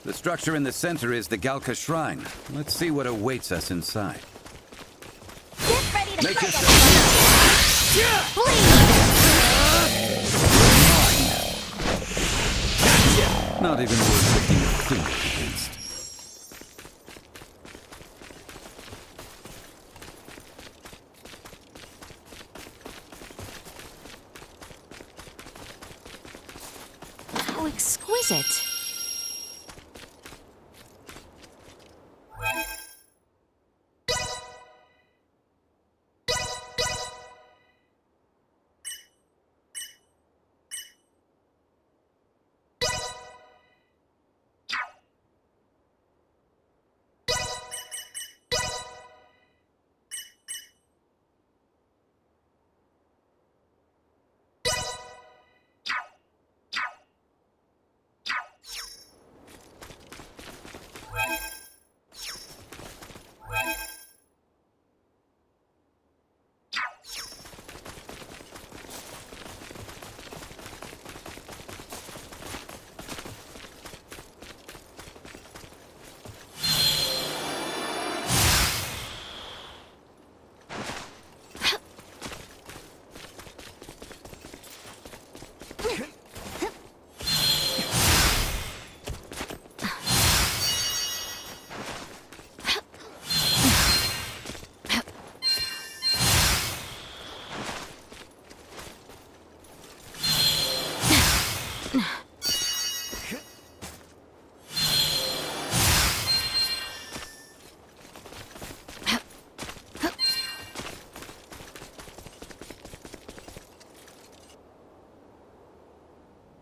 The structure in the center is the Galka Shrine. Let's see what awaits us inside. Get ready to Make fight yourself... Not even worth looking a finger against. How exquisite.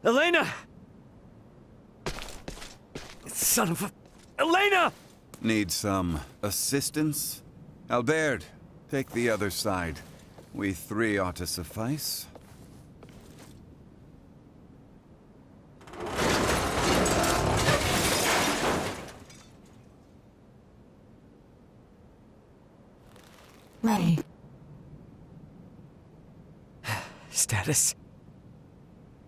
Elena! Son of a... Elena! Need some assistance? Albert, take the other side. We three ought to suffice. Ray. Status?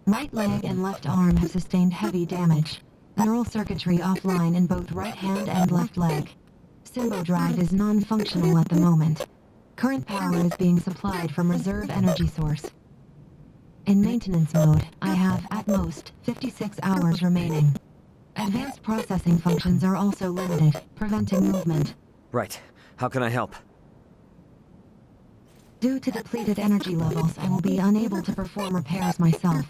Right leg and left arm have sustained heavy damage. Neural circuitry offline in both right hand and left leg. Symbo drive is non-functional at the moment. Current power is being supplied from reserve energy source. In maintenance mode, I have, at most, 56 hours remaining. Advanced processing functions are also limited, preventing movement. Right. How can I help? Due to depleted energy levels, I will be unable to perform repairs myself.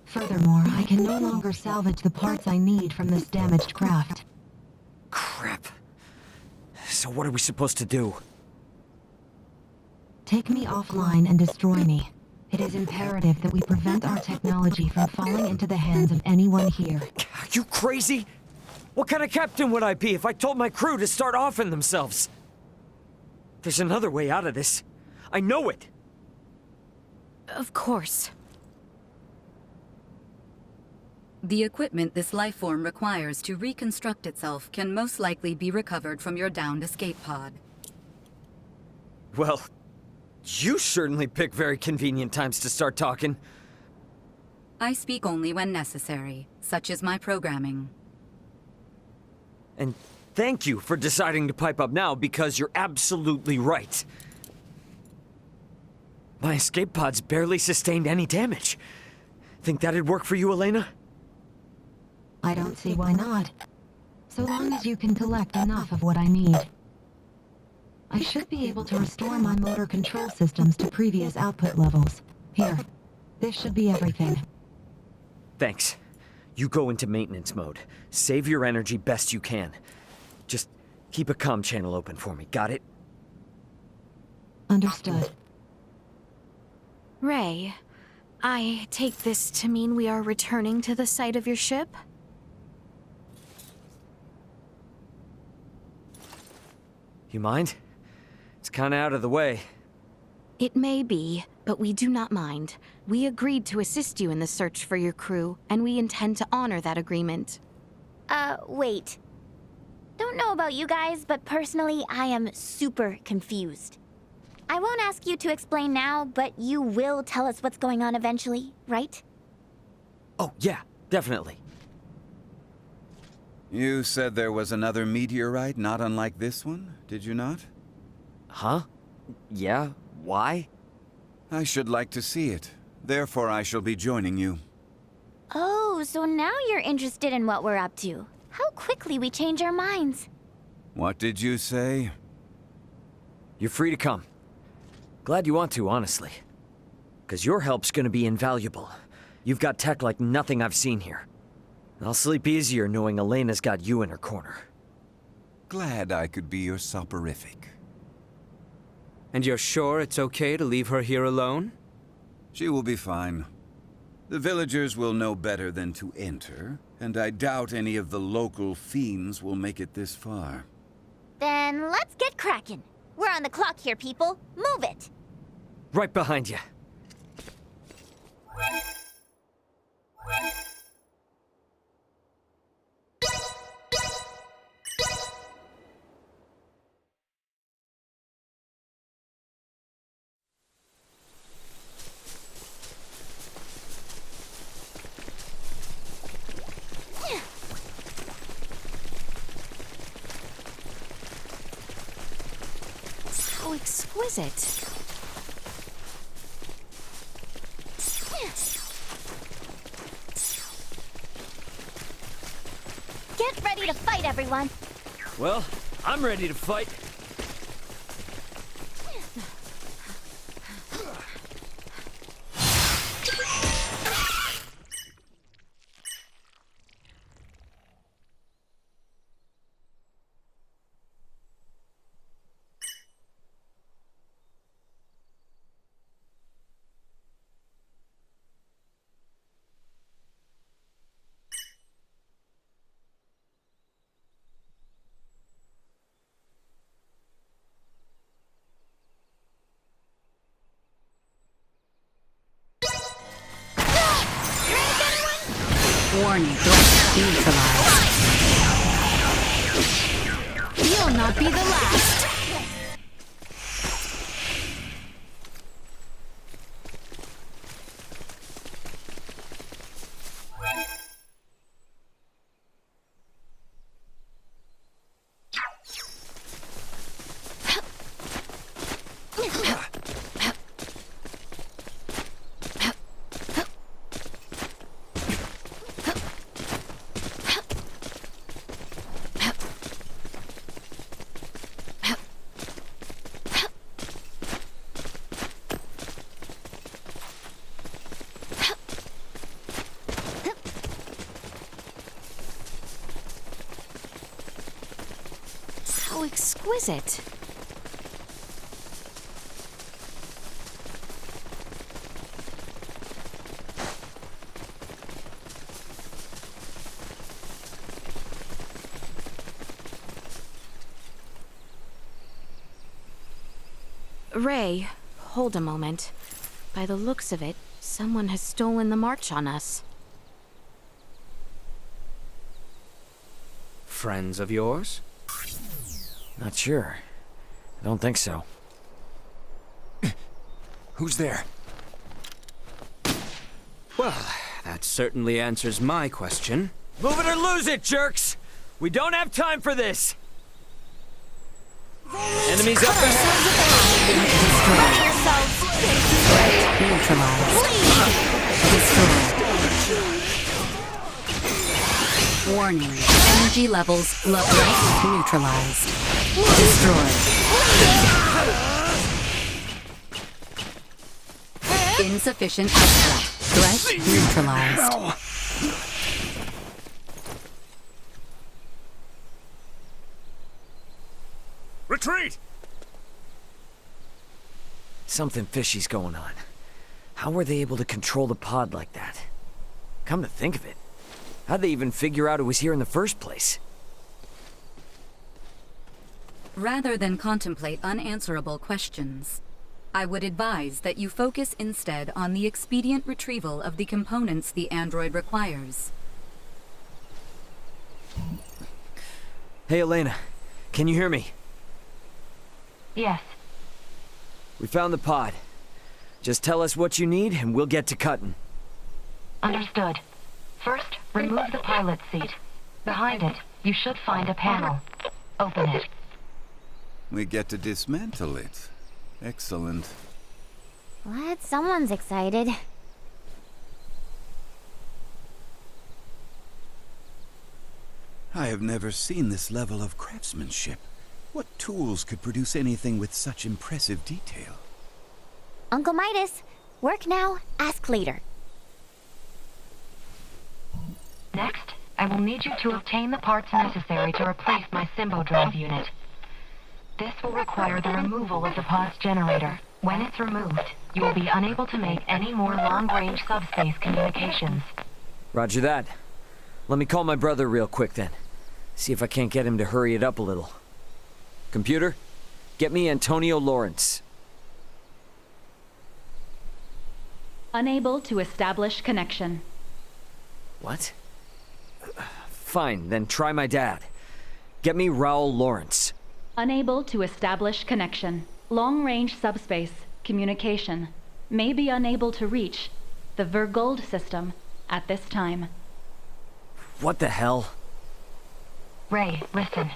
Furthermore, I can no longer salvage the parts I need from this damaged craft. Crap. So what are we supposed to do? Take me offline and destroy me. It is imperative that we prevent our technology from falling into the hands of anyone here. Are you crazy? What kind of captain would I be if I told my crew to start offing themselves? There's another way out of this. I know it! Of course. The equipment this life form requires to reconstruct itself can most likely be recovered from your downed escape pod. Well, you certainly pick very convenient times to start talking. I speak only when necessary, such is my programming. And thank you for deciding to pipe up now, because you're absolutely right. My escape pods barely sustained any damage. Think that'd work for you, Elena? I don't see why not. So long as you can collect enough of what I need. I should be able to restore my motor control systems to previous output levels. Here, this should be everything. Thanks. You go into maintenance mode. Save your energy best you can. Just keep a comm channel open for me, got it? Understood. Ray, I take this to mean we are returning to the site of your ship? You mind? It's kinda out of the way. It may be, but we do not mind. We agreed to assist you in the search for your crew, and we intend to honor that agreement. Wait. Don't know about you guys, but personally, I am super confused. I won't ask you to explain now, but you will tell us what's going on eventually, right? Oh, yeah, definitely. You said there was another meteorite not unlike this one, did you not? Huh? Yeah? Why? I should like to see it. Therefore, I shall be joining you. Oh, so now you're interested in what we're up to. How quickly we change our minds. What did you say? You're free to come. Glad you want to, honestly. 'Cause your help's gonna be invaluable. You've got tech like nothing I've seen here. I'll sleep easier knowing Elena's got you in her corner. Glad I could be your soporific. And you're sure it's okay to leave her here alone? She will be fine. The villagers will know better than to enter, and I doubt any of the local fiends will make it this far. Then let's get cracking. We're on the clock here, people. Move it! Right behind you. How exquisite. Get ready to fight, everyone! Well, I'm ready to fight. Warning, threat neutralized. You'll not be the last. How exquisite. Ray, hold a moment. By the looks of it, someone has stolen the march on us. Friends of yours? Not sure. I don't think so. Who's there? Well, that certainly answers my question. Move it or lose it, jerks! We don't have time for this! Enemies up ahead! Ready yourselves! Neutralized. Destroyed. Warning. Energy levels low. Neutralized. Destroyed. Insufficient output. Threat neutralized. Retreat! Something fishy's going on. How were they able to control the pod like that? Come to think of it, how'd they even figure out it was here in the first place? Rather than contemplate unanswerable questions, I would advise that you focus instead on the expedient retrieval of the components the android requires. Hey, Elena. Can you hear me? Yes. We found the pod. Just tell us what you need and we'll get to cutting. Understood. First, remove the pilot seat. Behind it, you should find a panel. Open it. We get to dismantle it. Excellent. What? Someone's excited. I have never seen this level of craftsmanship. What tools could produce anything with such impressive detail? Uncle Midas, work now, ask later. Next, I will need you to obtain the parts necessary to replace my Symbo drive unit. This will require the removal of the pod's generator. When it's removed, you will be unable to make any more long-range subspace communications. Roger that. Let me call my brother real quick then. See if I can't get him to hurry it up a little. Computer, get me Antonio Lawrence. Unable to establish connection. What? Fine, then try my dad. Get me Raul Lawrence. Unable to establish connection. Long-range subspace communication. May be unable to reach the Vergold system at this time. What the hell? Ray, listen.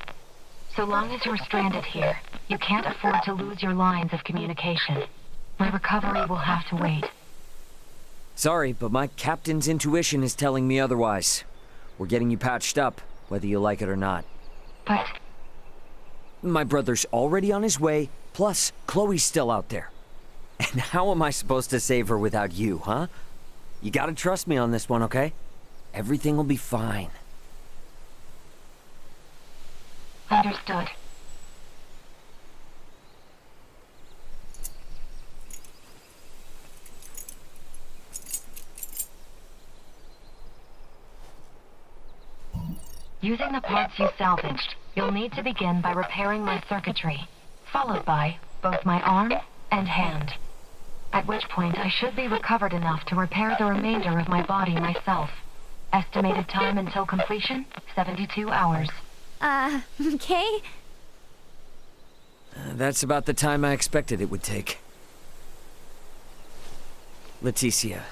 So long as you're stranded here, you can't afford to lose your lines of communication. My recovery will have to wait. Sorry, but my captain's intuition is telling me otherwise. We're getting you patched up, whether you like it or not. But My brother's already on his way, plus Chloe's still out there. And how am I supposed to save her without you, huh? You gotta trust me on this one, okay? Everything will be fine. understood. Using the parts you salvaged, you'll need to begin by repairing my circuitry, followed by both my arm and hand. At which point I should be recovered enough to repair the remainder of my body myself. Estimated time until completion, 72 hours. Okay. That's about the time I expected it would take. Leticia,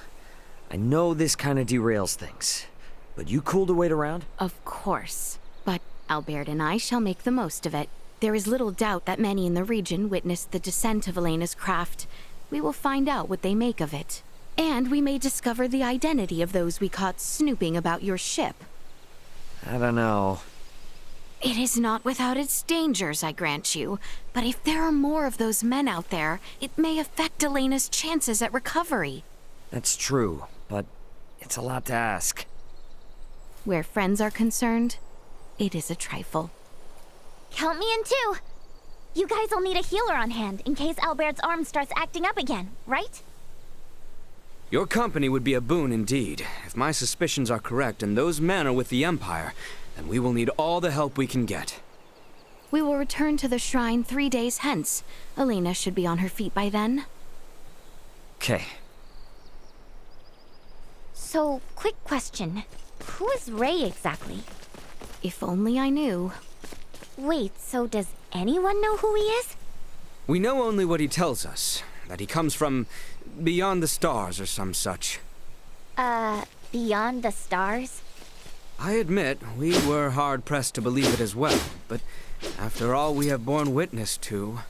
I know this kind of derails things, but you cool to wait around? Of course. But Albert and I shall make the most of it. There is little doubt that many in the region witnessed the descent of Elena's craft. We will find out what they make of it. And we may discover the identity of those we caught snooping about your ship. I don't know. It is not without its dangers, I grant you. But if there are more of those men out there, it may affect Elena's chances at recovery. That's true, but it's a lot to ask. Where friends are concerned, it is a trifle. Count me in too. You guys will need a healer on hand in case Albert's arm starts acting up again, right? Your company would be a boon indeed. If my suspicions are correct and those men are with the Empire, then we will need all the help we can get. We will return to the shrine 3 days hence. Elena should be on her feet by then. Okay. So, quick question. Who is Ray exactly? If only I knew. Wait, so does anyone know who he is? We know only what he tells us, that he comes from beyond the stars or some such. Beyond the stars? I admit, we were hard-pressed to believe it as well, but after all we have borne witness to...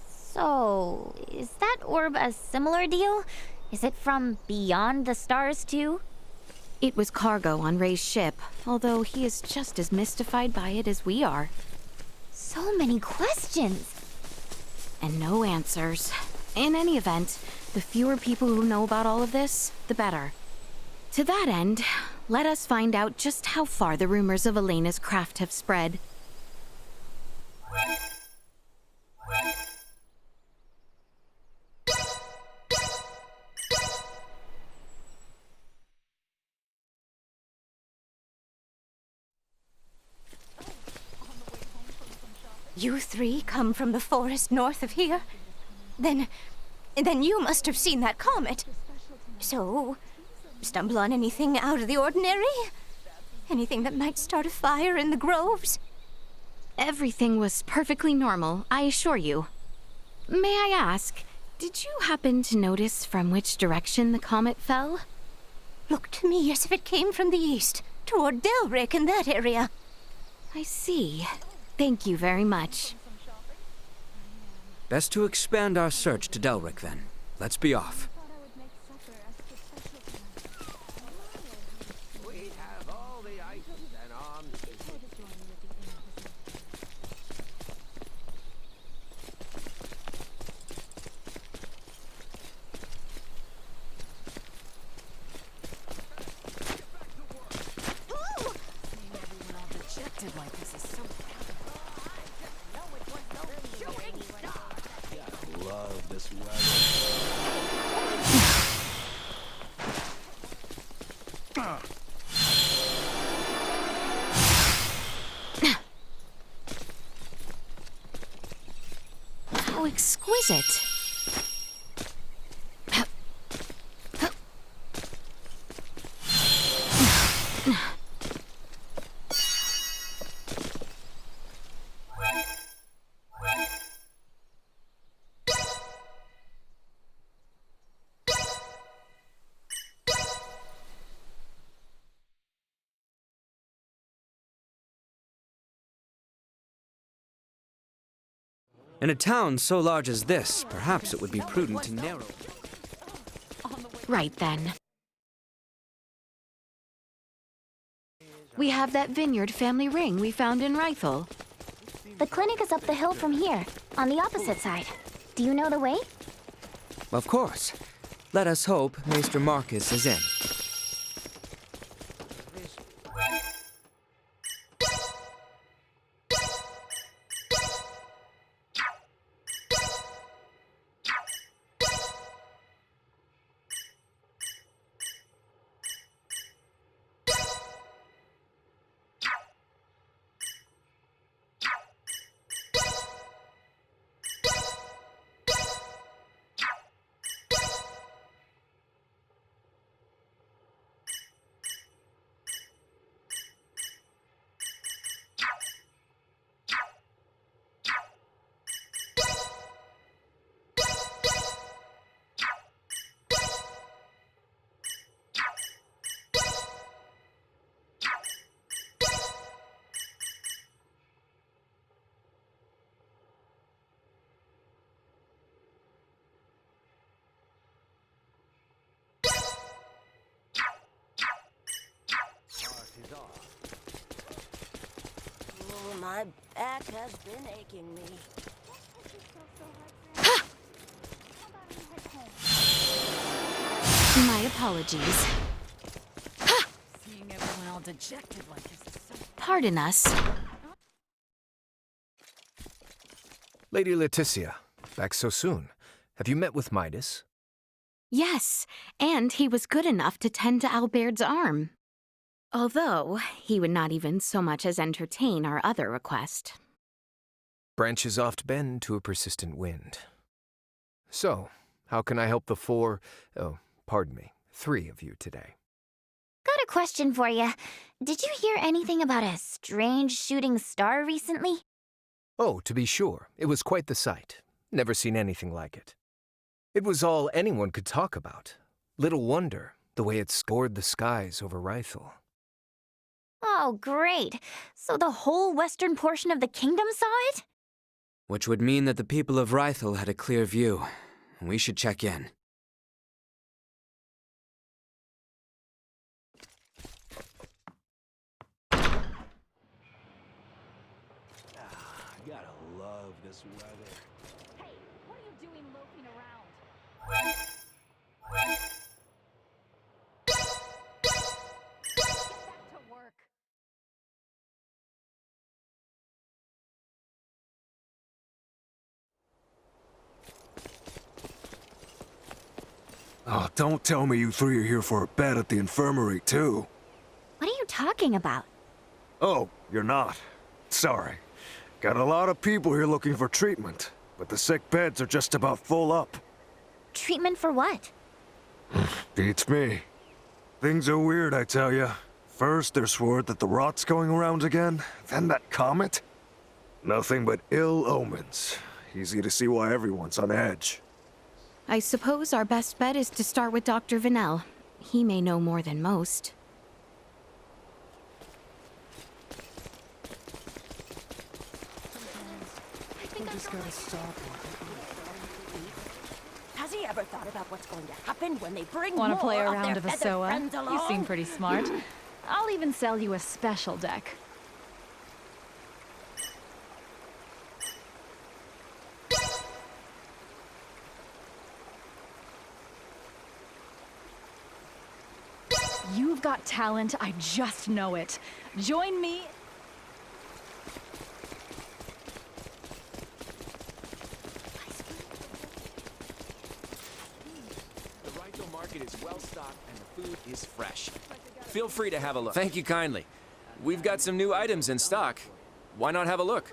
So, is that orb a similar deal? Is it from beyond the stars too? It was cargo on Ray's ship, although he is just as mystified by it as we are. So many questions. And no answers. In any event, the fewer people who know about all of this, the better. To that end, let us find out just how far the rumors of Elena's craft have spread. You three come from the forest north of here? Then you must have seen that comet. So, stumble on anything out of the ordinary? Anything that might start a fire in the groves? Everything was perfectly normal, I assure you. May I ask, did you happen to notice from which direction the comet fell? looked to me as if it came from the east, toward Delric and that area. I see. Thank you very much. Best to expand our search to Delric, then. Let's be off. We have all the items and arms. Love this How exquisite. In a town so large as this, perhaps it would be prudent to narrow... Right then. We have that vineyard family ring we found in Rythel. The clinic is up the hill from here, on the opposite side. Do you know the way? Of course. Let us hope Maester Marcus is in. Oh, my back has been aching me. My apologies. Seeing everyone all dejected like this is so... Pardon us. Lady Leticia, back so soon. Have you met with Midas? Yes, and he was good enough to tend to Albert's arm. Although, he would not even so much as entertain our other request. Branches oft bend to a persistent wind. So, how can I help the three of you today? Got a question for you. Did you hear anything about a strange shooting star recently? Oh, to be sure. It was quite the sight. Never seen anything like it. It was all anyone could talk about. Little wonder, the way it scored the skies over Rythel. Oh, great. So the whole western portion of the kingdom saw it? Which would mean that the people of Rythel had a clear view. We should check in. Gotta love this weather. Hey, what are you doing loafing around? Get back to work. Oh, don't tell me you three are here for a bet at the infirmary, too. What are you talking about? Oh, you're not. Sorry. Got a lot of people here looking for treatment, but the sick beds are just about full up. Treatment for what? Beats me. Things are weird, I tell ya. First, there's word that the rot's going around again, then that comet. Nothing but ill omens. Easy to see why everyone's on edge. I suppose our best bet is to start with Dr. Vanel. he may know more than most. Has he ever thought about what's going to happen when they bring Want to more play a of round their of feathered Asoa? friends You along? seem pretty smart. I'll even sell you a special deck. You've got talent, I just know it. Join me. The Rhino market is well stocked and the food is fresh. Feel free to have a look. Thank you kindly. We've got some new items in stock. Why not have a look?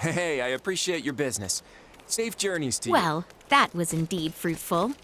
Hey, I appreciate your business. Safe journeys to you. Well, that was indeed fruitful.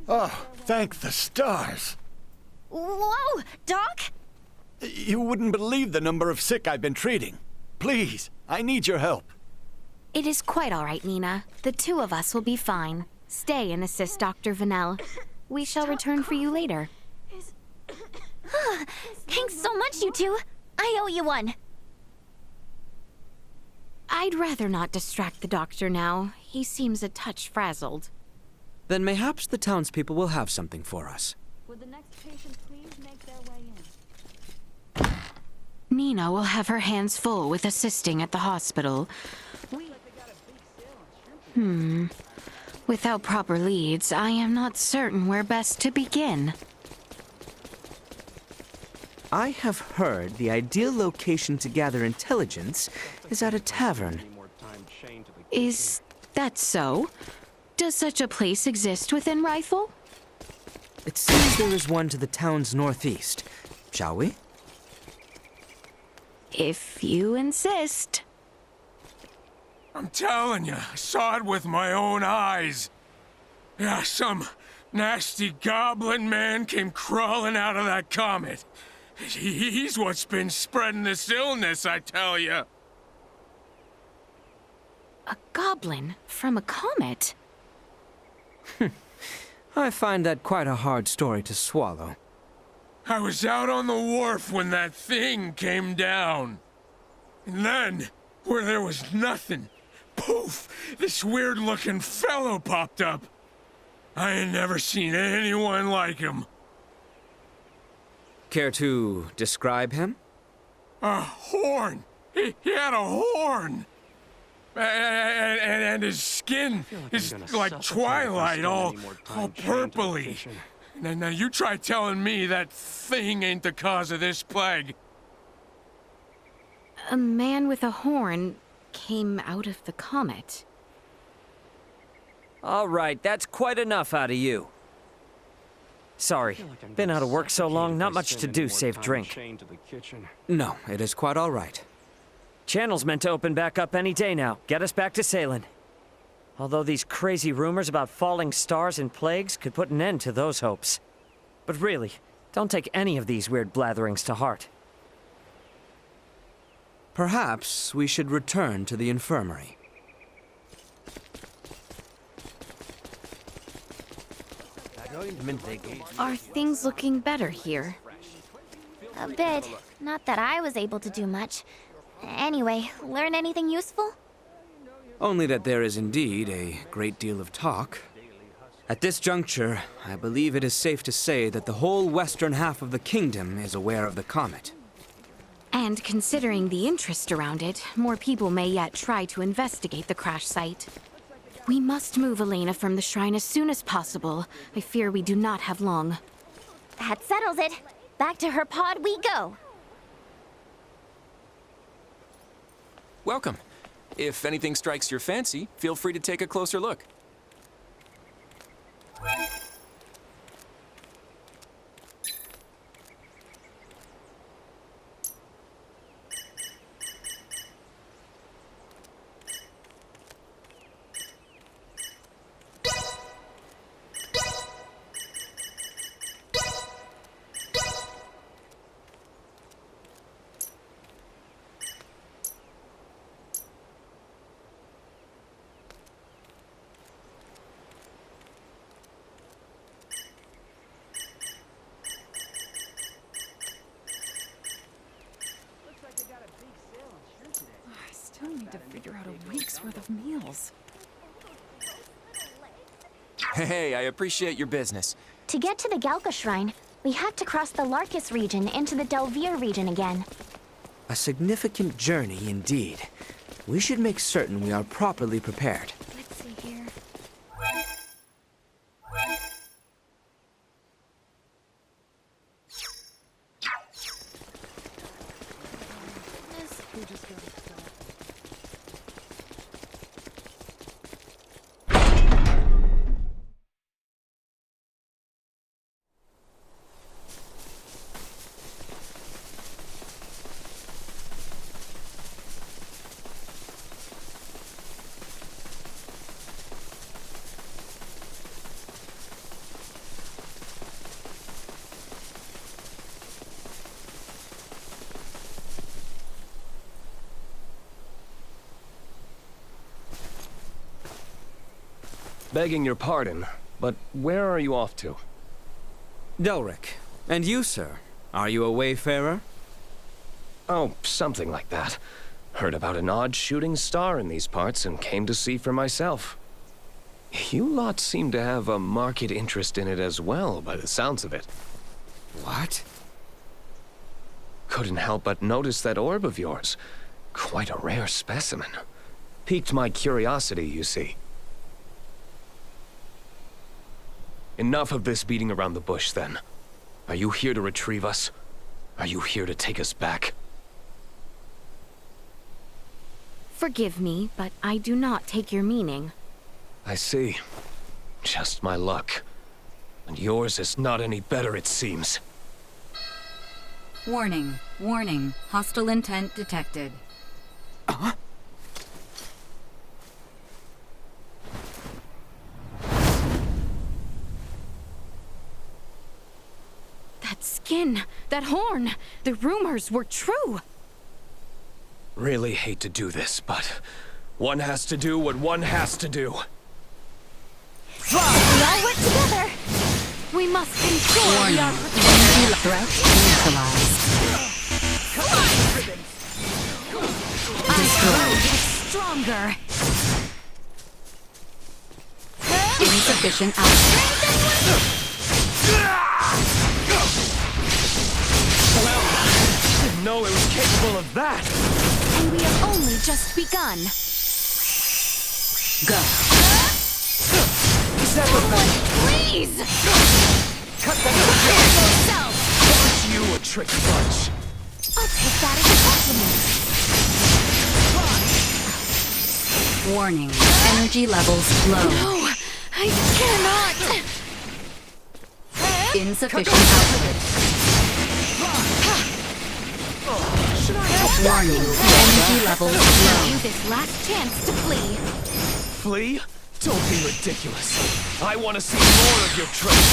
Oh, thank the stars. Whoa, Doc? You wouldn't believe the number of sick I've been treating. Please, I need your help. It is quite all right, Nina. The two of us will be fine. Stay and assist Dr. Vanel. We shall return for you later. Thanks so much, you two. I owe you one. I'd rather not distract the doctor now. He seems a touch frazzled. Then mayhaps the townspeople will have something for us. Would the next patient please make their way in? Nina will have her hands full with assisting at the hospital. Without proper leads, I am not certain where best to begin. I have heard the ideal location to gather intelligence is at a tavern. Is that so? Does such a place exist within Rifle? It seems there is one to the town's northeast. Shall we? If you insist. I'm telling you, I saw it with my own eyes. Yeah, some nasty goblin man came crawling out of that comet. He's what's been spreading this illness, I tell you. A goblin from a comet? I find that quite a hard story to swallow. I was out on the wharf when that thing came down. And then, where there was nothing, poof, this weird-looking fellow popped up. I ain't never seen anyone like him. Care to describe him? A horn! He had a horn! And his skin is like twilight, all purpley. Now you try telling me that thing ain't the cause of this plague. A man with a horn came out of the comet. All right, that's quite enough out of you. Sorry, been out of work so long, not much to do save drink. No, it is quite all right. Channel's meant to open back up any day now. Get us back to sailing. Although these crazy rumors about falling stars and plagues could put an end to those hopes. But really, don't take any of these weird blatherings to heart. Perhaps we should return to the infirmary. Are things looking better here? A bit. Not that I was able to do much. Anyway, learn anything useful? Only that there is indeed a great deal of talk. At this juncture, I believe it is safe to say that the whole western half of the kingdom is aware of the comet. And considering the interest around it, more people may yet try to investigate the crash site. We must move Elena from the shrine as soon as possible. I fear we do not have long. That settles it. Back to her pod we go. Welcome. If anything strikes your fancy, feel free to take a closer look. Still need to figure out a week's worth of meals. Hey, I appreciate your business. To get to the Galka Shrine, we have to cross the Larkus region into the Delvir region again. A significant journey indeed. We should make certain we are properly prepared. Let's see here. Begging your pardon, but where are you off to? Delric. And you, sir? Are you a wayfarer? Oh, something like that. Heard about an odd shooting star in these parts and came to see for myself. You lot seem to have a marked interest in it as well, by the sounds of it. What? Couldn't help but notice that orb of yours. Quite a rare specimen. Piqued my curiosity, you see. Enough of this beating around the bush, then. Are you here to retrieve us? Are you here to take us back? Forgive me, but I do not take your meaning. I see. Just my luck. And yours is not any better, it seems. Warning. Warning. Hostile intent detected. That skin, that horn, the rumors were true. Really hate to do this, but one has to do what one has to do. We all work together. We must ensure we are prepared. Threat neutralized. Destroyed. Get stronger. Insufficient output. Well, didn't know it was capable of that. And we have only just begun. Go. Please! Cut that yourself! Aren't you a tricky bunch? I'll take that as a compliment. Warning. Energy levels low. No, I cannot. Insufficient output. Warning. Energy levels low. This last chance to flee. Flee? Don't be ridiculous. I want to see more of your tricks.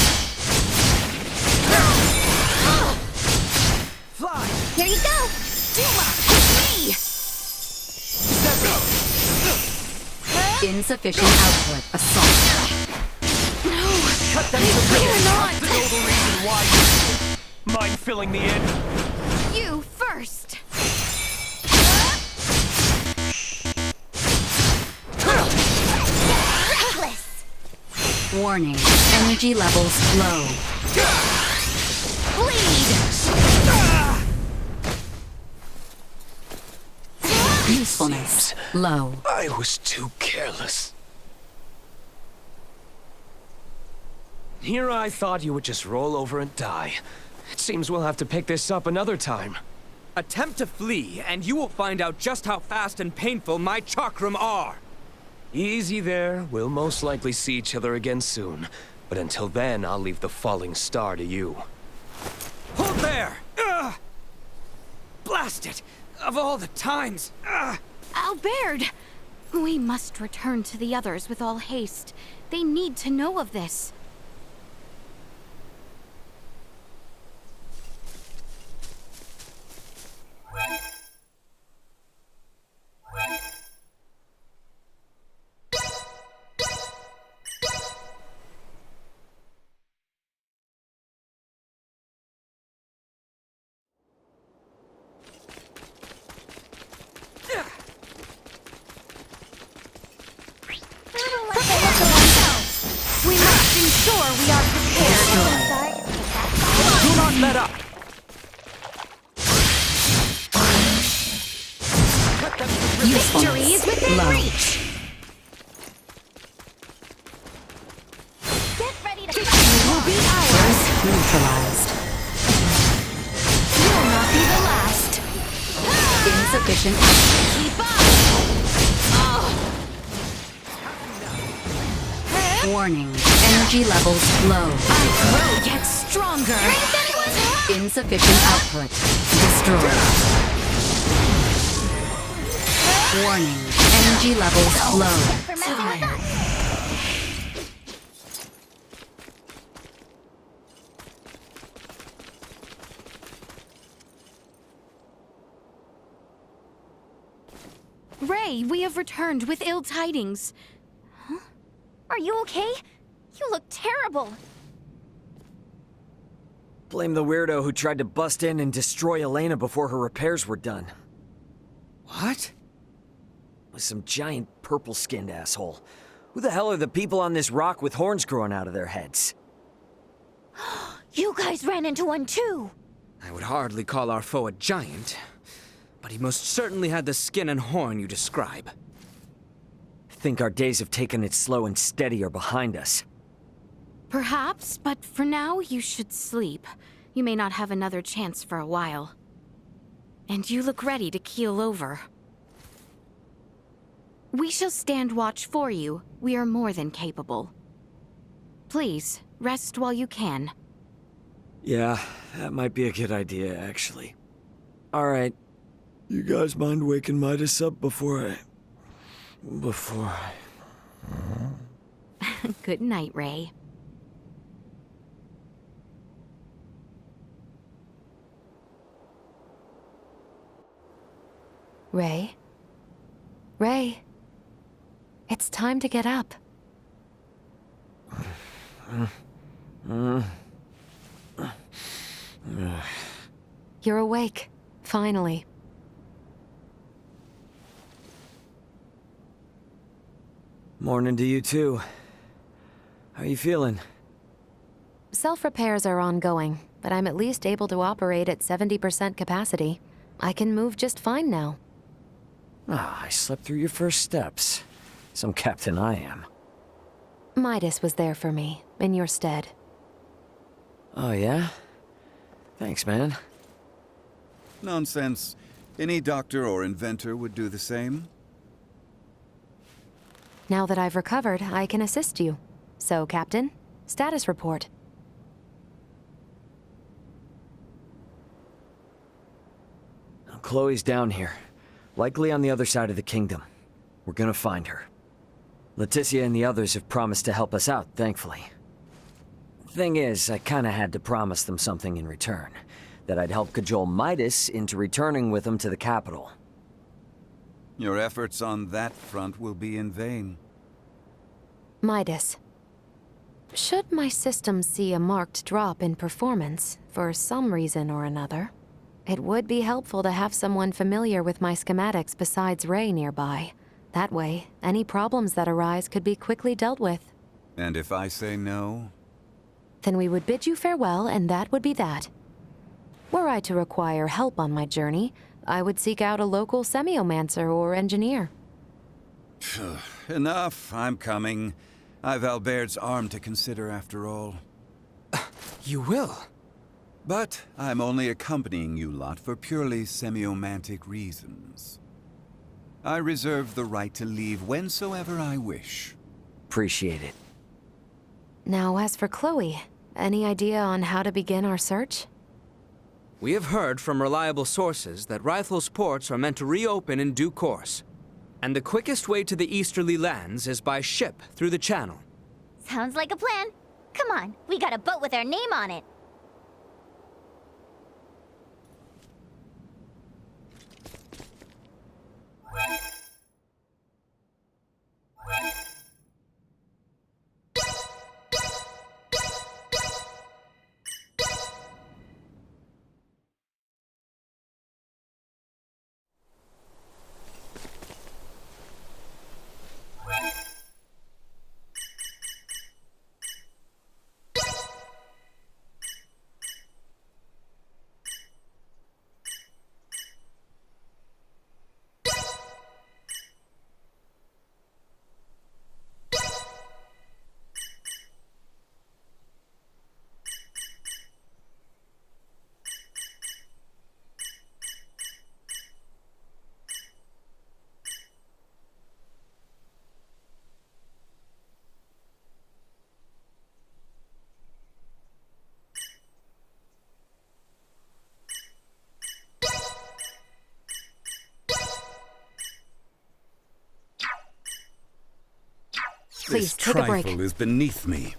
Fly! Here you go! Duma! With me! Insufficient output. Assault. No! Cut that I cannot! To know the reason why you... Mind filling me in? You first! Warning. Energy levels low. Bleed! Usefulness low. I was too careless. Here I thought you would just roll over and die. It seems we'll have to pick this up another time. Attempt to flee, and you will find out just how fast and painful my chakram are. Easy there. We'll most likely see each other again soon. But until then, I'll leave the falling star to you. Hold there! Blast it! Of all the times! Albert! We must return to the others with all haste. They need to know of this. We must ensure we are prepared. Do not let up! Victory is within reach! Get ready to Victory will be ours! Neutralized. You'll not be the last! Insufficient output. Keep up! Warning. Energy levels low. I grow yet stronger! Insufficient output. Destroyed. Warning. Energy levels low. Ray, we have returned with ill tidings. Huh? Are you okay? You look terrible. Blame the weirdo who tried to bust in and destroy Elena before her repairs were done. What? Was some giant purple-skinned asshole. Who the hell are the people on this rock with horns growing out of their heads? You guys ran into one too! I would hardly call our foe a giant, but he most certainly had the skin and horn you describe. Think our days of taking it slow and steady are behind us. Perhaps, but for now, you should sleep. You may not have another chance for a while. And you look ready to keel over. We shall stand watch for you. We are more than capable. Please, rest while you can. Yeah, that might be a good idea, actually. All right. You guys mind waking Midas up before I... Good night, Ray. Ray? Ray? It's time to get up. You're awake, finally. Morning to you too. How you feeling? Self-repairs are ongoing, but I'm at least able to operate at 70% capacity. I can move just fine now. I slept through your first steps. Some captain I am. Midas was there for me, in your stead. Oh yeah? Thanks, man. Nonsense. Any doctor or inventor would do the same. Now that I've recovered, I can assist you. So, Captain, status report. Chloe's down here. Likely on the other side of the kingdom. We're gonna find her. Leticia and the others have promised to help us out, thankfully. Thing is, I kinda had to promise them something in return. That I'd help cajole Midas into returning with them to the capital. Your efforts on that front will be in vain. Midas. Should my system see a marked drop in performance, for some reason or another, it would be helpful to have someone familiar with my schematics besides Ray nearby. That way, any problems that arise could be quickly dealt with. And if I say no? Then we would bid you farewell, and that would be that. Were I to require help on my journey, I would seek out a local semiomancer or engineer. Enough, I'm coming. I've Albert's arm to consider after all. You will? But I'm only accompanying you lot for purely semiomantic reasons. I reserve the right to leave whensoever I wish. Appreciate it. Now, as for Chloe, any idea on how to begin our search? We have heard from reliable sources that Rythel's ports are meant to reopen in due course. And the quickest way to the easterly lands is by ship through the channel. Sounds like a plan. Come on, we got a boat with our name on it. Please, This take a break. trifle is beneath me.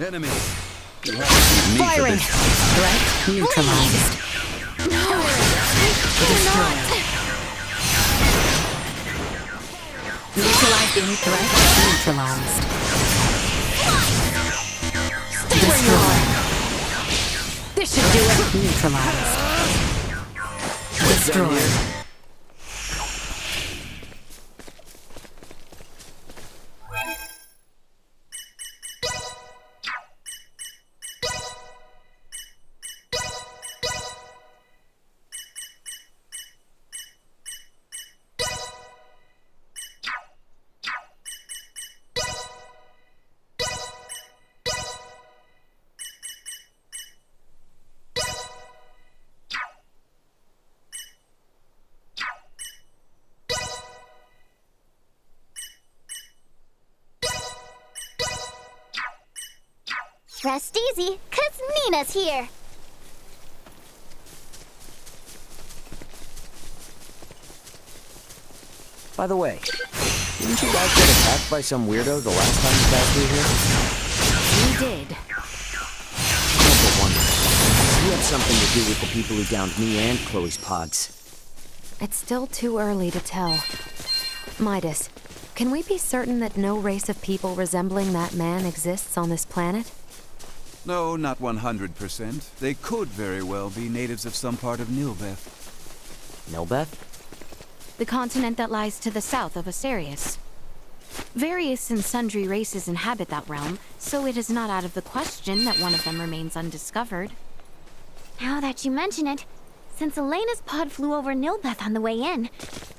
Enemy. You have to beat me for Firing! this. Threat neutralized. Destroyed. Neutralized any threat. Neutralized. Stay where you are. This should do it. Neutralized. Destroyed. Rest easy, 'cause Nina's here. By the way, didn't you guys get attacked by some weirdo the last time you passed through here? We did. No wonder. You had something to do with the people who downed me and Chloe's pods. It's still too early to tell. Midas, can we be certain that no race of people resembling that man exists on this planet? No, not 100%. They could very well be natives of some part of Nilbeth. Nilbeth? The continent that lies to the south of Osirius. Various and sundry races inhabit that realm, so it is not out of the question that one of them remains undiscovered. Now that you mention it, since Elena's pod flew over Nilbeth on the way in,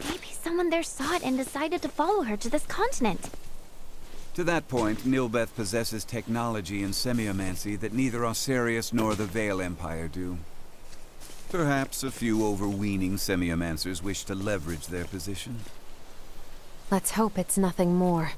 maybe someone there saw it and decided to follow her to this continent. To that point, Nilbeth possesses technology in semiomancy that neither Osirius nor the Vale Empire do. Perhaps a few overweening semiomancers wish to leverage their position. Let's hope it's nothing more.